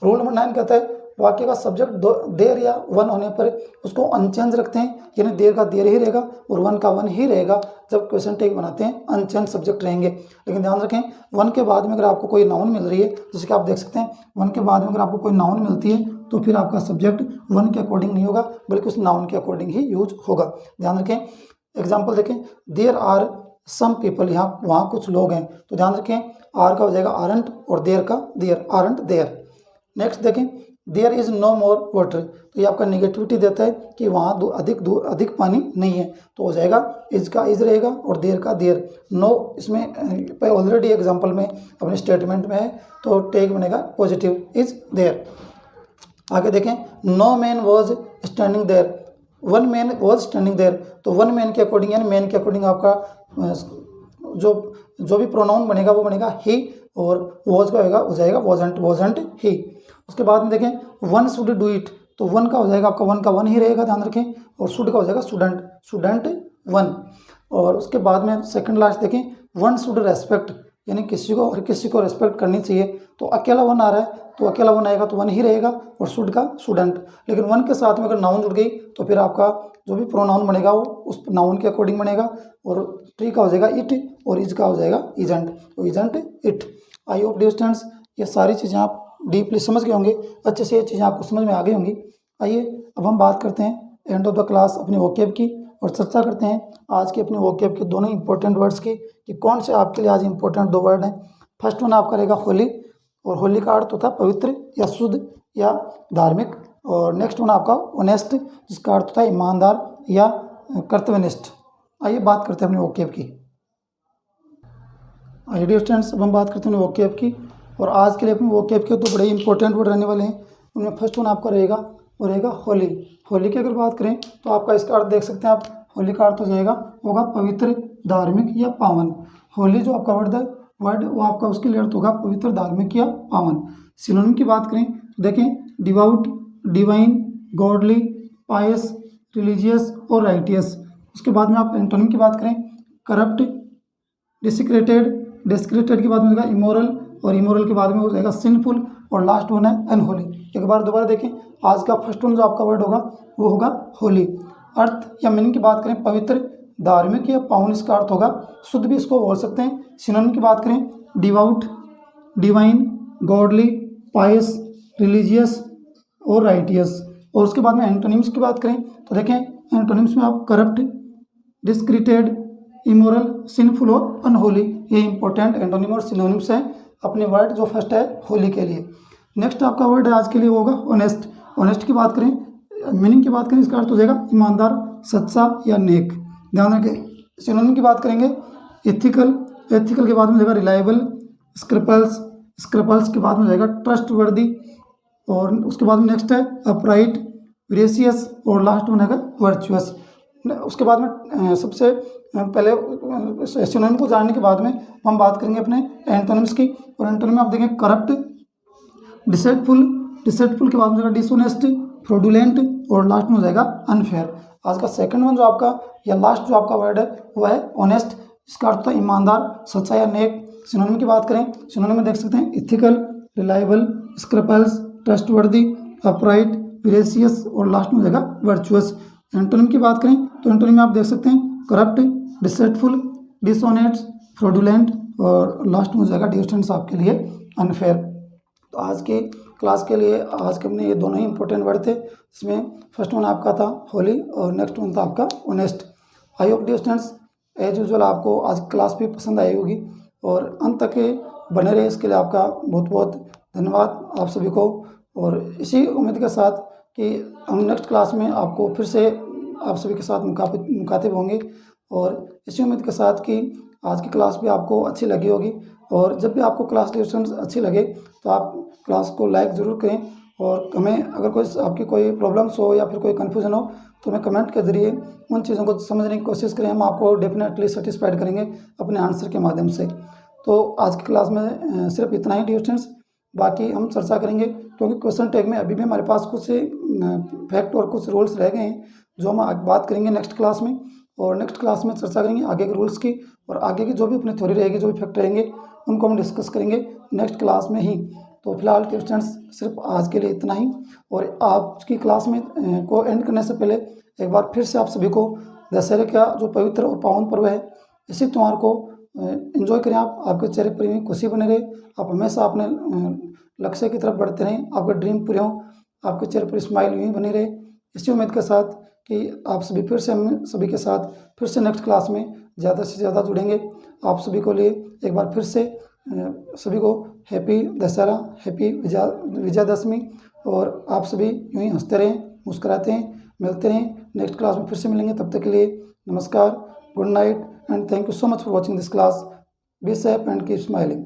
रूल नंबर 9 कहता है वाक्य का सब्जेक्ट देर या वन होने पर उसको अनचेंज रखते हैं, यानी देर का देर ही रहेगा और वन का वन ही रहेगा। जब क्वेश्चन टेक बनाते हैं अनचेंज सब्जेक्ट रहेंगे, लेकिन ध्यान रखें वन के बाद में अगर आपको कोई नाउन मिल रही है, जैसे कि आप देख सकते हैं वन के बाद में अगर आपको कोई नाउन मिलती है तो फिर आपका सब्जेक्ट वन के अकॉर्डिंग नहीं होगा बल्कि उस नाउन के अकॉर्डिंग ही यूज होगा। ध्यान रखें एग्जाम्पल देखें, देयर आर सम पीपल, यहाँ वहाँ कुछ लोग हैं, तो ध्यान रखें आर का हो जाएगा आरंट और देयर का देयर, आरंट देयर। नेक्स्ट देखें there is no more water, तो ये आपका निगेटिविटी देता है कि वहाँ अधिक पानी नहीं है, तो हो जाएगा इज का इज रहेगा और देयर का देयर। नो इसमें ऑलरेडी एग्जांपल में अपने स्टेटमेंट में है, तो टेक बनेगा पॉजिटिव इज देयर। आगे देखें no man was standing there, one man was standing there, तो वन मैन के अकॉर्डिंग यानी मैन के अकॉर्डिंग आपका जो भी प्रोनाउन बनेगा वो बनेगा ही और वॉज का होगा हो जाएगा वॉजंट ही। उसके बाद में देखें वन शुड डू इट, तो वन का हो जाएगा आपका वन का वन ही रहेगा, ध्यान रखें, और शुड का हो जाएगा स्टूडेंट वन। और उसके बाद में सेकंड लास्ट देखें वन शुड रेस्पेक्ट, यानी किसी को रेस्पेक्ट करनी चाहिए, तो अकेला वन आ रहा है तो अकेला वन आएगा तो वन ही रहेगा और शुड का स्टूडेंट। लेकिन वन के साथ में अगर नाउन जुड़ गई तो फिर आपका जो भी प्रोनाउन बनेगा वो उस नाउन के अकॉर्डिंग बनेगा, और ट्री का हो जाएगा इट और इज का हो जाएगा इजंट, तो isn't it. I hope dear students ये सारी चीज़ें आप डीपली समझ गए होंगे, अच्छे से ये चीज़ें आपको समझ में आ गई होंगी। आइए अब हम बात करते हैं एंड ऑफ द क्लास अपने वोकैब की, और चर्चा करते हैं आज के अपने वोकैब के दोनों इंपॉर्टेंट वर्ड्स की कि कौन से आपके लिए आज इंपॉर्टेंट 2 वर्ड हैं। फर्स्ट वन आपका रहेगा होली, और होली का अर्थ होता है पवित्र या शुद्ध या धार्मिक। और नेक्स्ट वन आपका ऑनेस्ट, जिसका अर्थ होता है ईमानदार या कर्तव्यनिष्ठ। आइए बात करते हैं अपने वोकैब की। आइए डियर स्टूडेंट्स अब हम बात करते हैं वोकैब की, और आज के लिए अपने वोकैब के तो बड़े इंपॉर्टेंट वर्ड रहने वाले हैं। उनमें फर्स्ट वन आपका रहेगा वो रहेगा होली। होली की अगर बात करें तो आपका इसका अर्थ देख सकते हैं आप, होली का अर्थ हो जाएगा होगा पवित्र, धार्मिक या पावन। होली जो आपका वर्ड वो आपका उसके लिए अर्थ होगा पवित्र, धार्मिक या पावन। सिनोनिम की बात करें तो देखें डिवाउट, डिवाइन, गॉडली, पायस, रिलीजियस और राइटियस। उसके बाद में आप एंटोनिम की बात करें करप्ट, डिस्क्रेटेड के बाद में होगा इमोरल, और इमोरल के बाद में हो जाएगा सिंफुल, और लास्ट वन है अनहोली। एक बार दोबारा देखें, आज का फर्स्ट वन जो आपका वर्ड होगा वो होगा होली। अर्थ या मीनिंग की बात करें पवित्र, धार्मिक या पावन इसका अर्थ होगा, शुद्ध भी इसको बोल सकते हैं। सिनोनिम की बात करें डिवाउट, डिवाइन, गॉडली, पायस, रिलीजियस और राइटियस। और उसके बाद में एंटोनिम्स की बात करें तो देखें एंटोनिम्स में आप करप्ट, डिस्क्रिटेड, इमोरल, सिनफुल और अनहोली, ये इंपॉर्टेंट एंटोनिम और सिनोनिम्स हैं अपने वर्ड। जो फर्स्ट है होली के लिए। नेक्स्ट आपका वर्ड है आज के लिए होगा ऑनेस्ट। ऑनेस्ट की बात करें, मीनिंग की बात करें, इसका अर्थ हो जाएगा ईमानदार, सच्चा या नेक। ध्यान रखें। सिनोनिम की बात करेंगे एथिकल, एथिकल के बाद में हो जाएगा रिलायबल, स्क्रैपल्स, स्क्रैपल्स के बाद में हो जाएगा ट्रस्ट वर्दी, और उसके बाद में नेक्स्ट है अपराइट, ग्रेसियस, और लास्ट में है वर्चुअस। उसके बाद में सबसे पहले सिनोनिम को जानने के बाद में हम बात करेंगे अपने एंटोनिम्स की। और एंटोनिम में आप देखेंगे करप्ट, डिसेटफुल, डिसेटफुल के बाद में हो जाएगा डिसऑनेस्ट, फ्रॉडुलेंट, और लास्ट में हो जाएगा अनफेयर। आज का सेकंड वन जो आपका या लास्ट जो आपका वर्ड है वो है ऑनेस्ट। इसका अर्थ है ईमानदार, सच्चा या नेक। सिनोनिम की बात करें, सिनोनिम में देख सकते हैं ethical, reliable, scruples, trustworthy, upright, gracious, और लास्ट में हो जाएगा वर्चुअस। एंटोनिम की बात करें तो एंटोनिम में आप देख सकते हैं करप्ट, डिसेटफुल, डिसऑनेस्ट, फ्रॉडुलेंट, और लास्ट में हो जाएगा डियर स्टूडेंट्स आपके लिए अनफेयर। तो आज के क्लास के लिए आज के अपने ये दोनों ही इंपॉर्टेंट वर्ड थे। इसमें फर्स्ट वन आपका था होली और नेक्स्ट वन था आपका honest. I hope dear students as usual आपको आज क्लास भी पसंद आई होगी और अंत तक बने रहे, इसके लिए आपका बहुत बहुत धन्यवाद आप सभी को। और इसी उम्मीद के साथ कि हम नेक्स्ट क्लास में आपको फिर से आप सभी के साथ मुखातिब होंगे, और इसी उम्मीद के साथ कि आज की क्लास भी आपको अच्छी लगी होगी। और जब भी आपको क्लास डिस्कशन अच्छी लगे तो आप क्लास को लाइक ज़रूर करें, और हमें अगर कोई आपकी कोई प्रॉब्लम्स हो या फिर कोई कन्फ्यूजन हो तो हमें कमेंट के ज़रिए उन चीज़ों को समझने की कोशिश करें। हम आपको डेफिनेटली सेटिस्फाइड करेंगे अपने आंसर के माध्यम से। तो आज की क्लास में सिर्फ इतना ही डियर स्टूडेंट्स, बाकी हम चर्चा करेंगे क्योंकि क्वेश्चन टैग में अभी भी हमारे पास कुछ फैक्ट और कुछ रूल्स रह गए हैं जो हम बात करेंगे नेक्स्ट क्लास में। और नेक्स्ट क्लास में चर्चा करेंगे आगे के रूल्स की, और आगे की जो भी अपनी थ्योरी रहेगी, जो भी फैक्ट रहेंगे उनको हम डिस्कस करेंगे नेक्स्ट क्लास में ही। तो फिलहाल डियर स्टूडेंट्स सिर्फ आज के लिए इतना ही। और आज की क्लास में को एंड करने से पहले एक बार फिर से आप सभी को दशहरे का जो पवित्र और पावन पर्व है, इसी त्यौहार को एंजॉय करें। आपके चेहरे पर ही खुशी बने रहे, आप हमेशा अपने लक्ष्य की तरफ बढ़ते रहें, आपके ड्रीम पूरे हों, आपके चेहरे पर स्माइल यूँ ही बनी रहे। इसी उम्मीद के साथ कि आप सभी फिर से हम सभी के साथ फिर से नेक्स्ट क्लास में ज़्यादा से ज़्यादा जुड़ेंगे। आप सभी को लिए एक बार फिर से सभी को हैप्पी दशहरा, हैप्पी विजयादशमी, और आप सभी यूँ ही हंसते रहें, मुस्कुराते हैं, मिलते रहें। नेक्स्ट क्लास में फिर से मिलेंगे, तब तक के लिए नमस्कार, good night, and thank you so much for watching this class. Be safe and keep smiling.